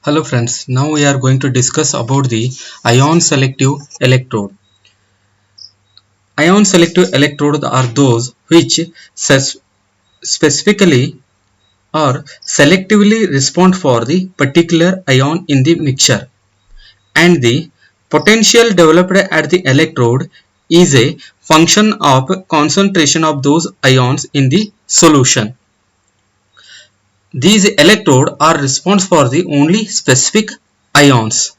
Hello friends, now we are going to discuss about the ion selective electrode. Ion selective electrodes are those which specifically or selectively respond for the particular ion in the mixture, and the potential developed at the electrode is a function of concentration of those ions in the solution. These electrodes are response for the only specific ions.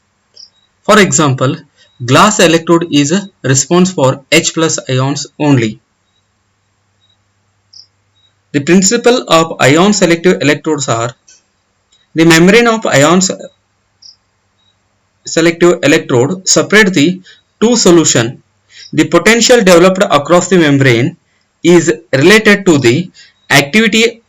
For example, glass electrode is a response for H plus ions only. The principle of ion selective electrodes are: the membrane of ion selective electrode separate the two solution. The potential developed across the membrane is related to the activity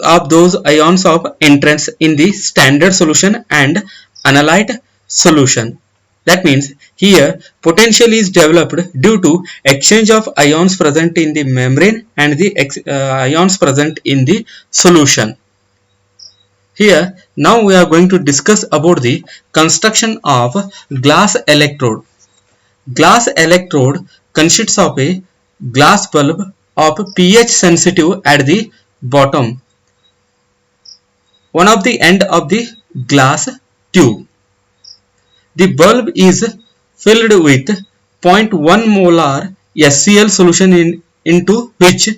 of those ions of entrance in the standard solution and analyte solution. That means here potential is developed due to exchange of ions present in the membrane and the ions present in the solution. Here now we are going to discuss about the construction of glass electrode. Glass electrode consists of a glass bulb of pH sensitive at the bottom, one of the end of the glass tube. The bulb is filled with 0.1 molar SCl solution into which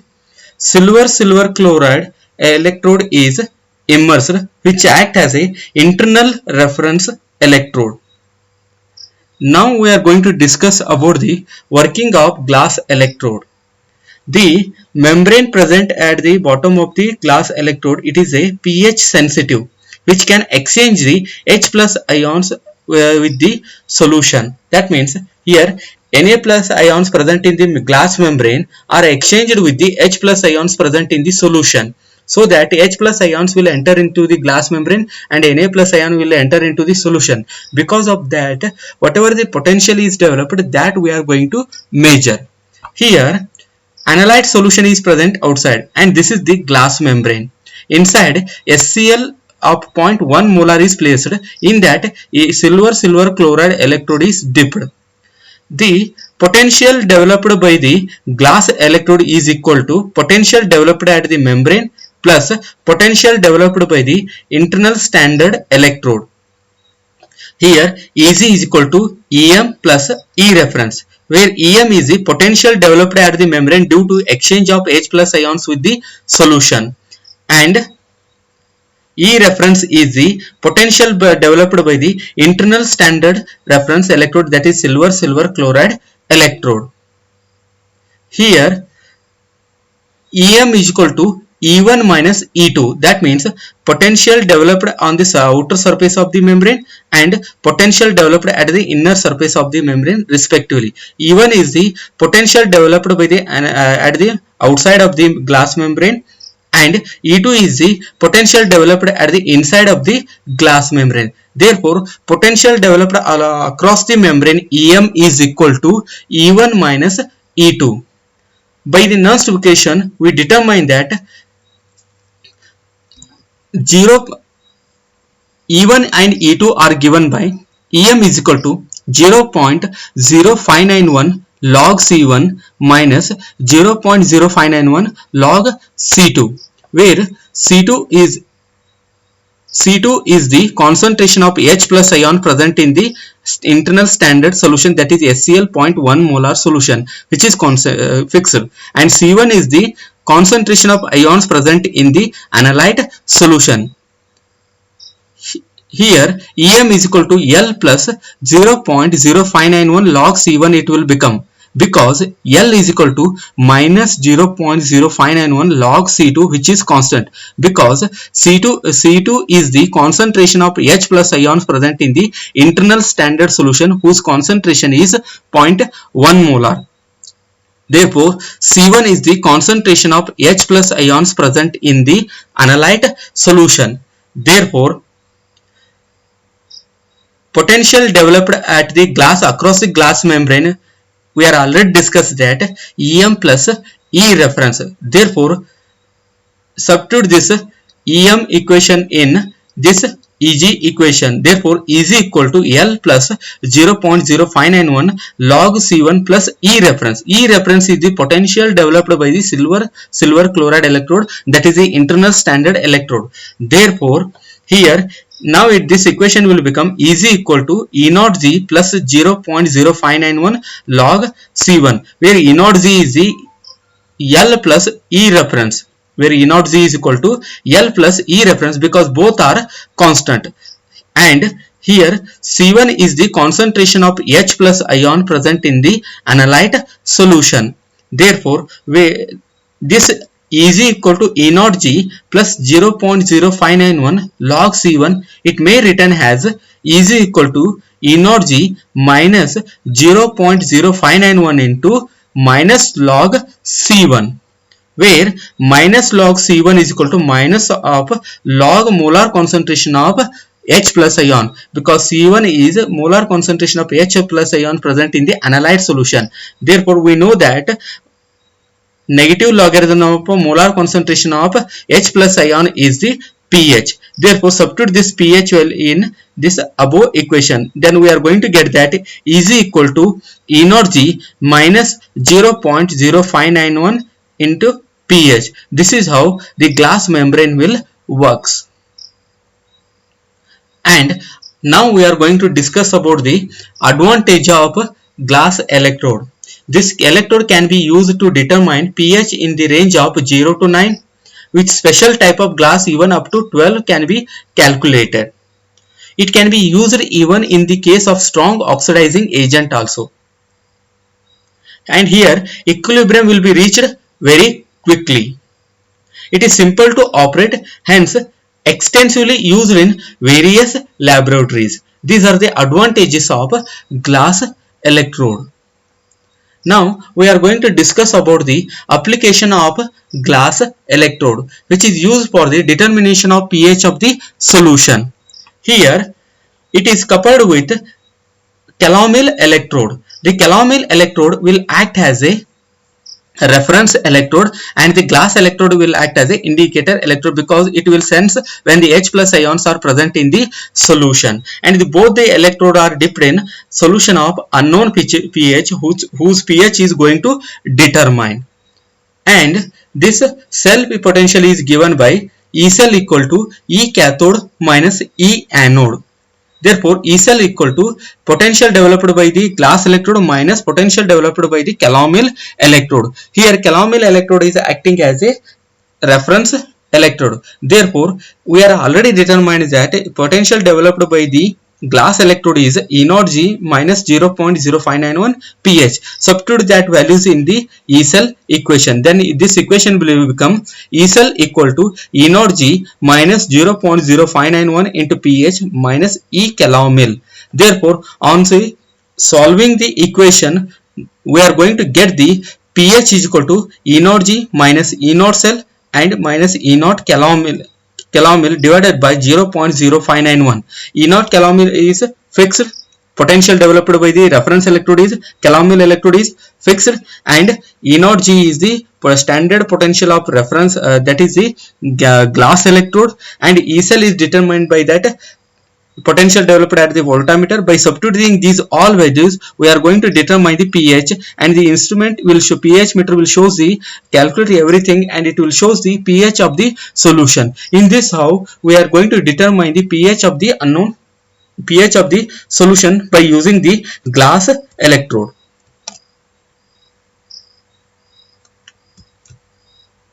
silver chloride electrode is immersed, which act as a internal reference electrode. Now we are going to discuss about the working of glass electrode. The membrane present at the bottom of the glass electrode, it is a pH sensitive, which can exchange the H plus ions with the solution. That means here Na plus ions present in the glass membrane are exchanged with the H plus ions present in the solution, so that H plus ions will enter into the glass membrane and Na plus ion will enter into the solution. Because of that, whatever the potential is developed, that we are going to measure. Here analyte solution is present outside, and this is the glass membrane. Inside, SCl of 0.1 molar is placed. In that, a silver chloride electrode is dipped. The potential developed by the glass electrode is equal to potential developed at the membrane plus potential developed by the internal standard electrode. Here Eg is equal to Em plus E reference, where Em is the potential developed at the membrane due to exchange of H plus ions with the solution, and E reference is the potential developed by the internal standard reference electrode, that is silver chloride electrode. Here Em is equal to E1 minus E2. That means potential developed on the outer surface of the membrane and potential developed at the inner surface of the membrane respectively. E1 is the potential developed by the at the outside of the glass membrane, and E2 is the potential developed at the inside of the glass membrane. Therefore, potential developed across the membrane Em is equal to E1 minus E2. By the Nernst equation, we determine that E1 and E2 are given by Em is equal to 0.0591 log C1 minus 0.0591 log C2, where C2 is the concentration of H plus ion present in the internal standard solution, that is SCl 0.1 molar solution, which is fixed, and C1 is the concentration of ions present in the analyte solution. Here Em is equal to L plus 0.0591 log C1 it will become, because L is equal to minus 0.0591 log C2, which is constant, because C2 is the concentration of H plus ions present in the internal standard solution, whose concentration is 0.1 molar. Therefore, C1 is the concentration of H plus ions present in the analyte solution. Therefore, potential developed at the glass across the glass membrane, we are already discussed that Em plus E reference. Therefore, substitute this Em equation in this Eg equation. Therefore, Eg equal to L plus 0.0591 log C1 plus E reference. E reference is the potential developed by the silver chloride electrode, that is the internal standard electrode. Therefore, here now this equation will become Eg equal to E naught G plus 0.0591 log C1, where E naught G is the L plus E reference, where E naught Z is equal to L plus E reference, because both are constant. And here C1 is the concentration of H plus ion present in the analyte solution. Therefore, this Eg equal to E naught G plus 0.0591 log C1, it may written as Eg equal to E naught G minus 0.0591 into minus log C1, where minus log C1 is equal to minus of log molar concentration of H plus ion, because C1 is molar concentration of H plus ion present in the analyte solution. Therefore, we know that negative logarithm of molar concentration of H plus ion is the pH. Therefore, substitute this pH value in this above equation. Then we are going to get that Eg equal to E naught G minus 0.0591 into pH. This is how the glass membrane will works. And now we are going to discuss about the advantage of glass electrode. This electrode can be used to determine pH in the range of 0 to 9. With special type of glass, even up to 12 can be calculated. It can be used even in the case of strong oxidizing agent also. And here equilibrium will be reached very quickly. It is simple to operate, hence extensively used in various laboratories. These are the advantages of glass electrode. Now we are going to discuss about the application of glass electrode, which is used for the determination of pH of the solution. Here it is coupled with calomel electrode. The calomel electrode will act as a reference electrode, and the glass electrode will act as an indicator electrode, because it will sense when the H plus ions are present in the solution, and both the electrode are dipped in solution of unknown pH whose pH is going to determine. And this cell potential is given by E cell equal to E cathode minus E anode. Therefore, E cell equal to potential developed by the glass electrode minus potential developed by the calomel electrode. Here calomel electrode is acting as a reference electrode. Therefore, we are already determined that potential developed by the glass electrode is E naught G minus 0.0591 pH. Substitute that values in the E cell equation. Then this equation will become E cell equal to E naught G minus 0.0591 into pH minus E calomel. Therefore, on solving the equation, we are going to get the pH is equal to E naught G minus E naught cell and minus E naught calomel divided by 0.0591. E naught calomel is fixed, potential developed by the reference electrode is calomel electrode is fixed, and E naught G is the standard potential of reference, that is the glass electrode, and E cell is determined by that potential developed at the voltmeter. By substituting these all values, we are going to determine the pH, and the instrument will show, pH meter will show the calculate everything, and it will show the pH of the solution. In this how we are going to determine the pH of the unknown pH of the solution by using the glass electrode.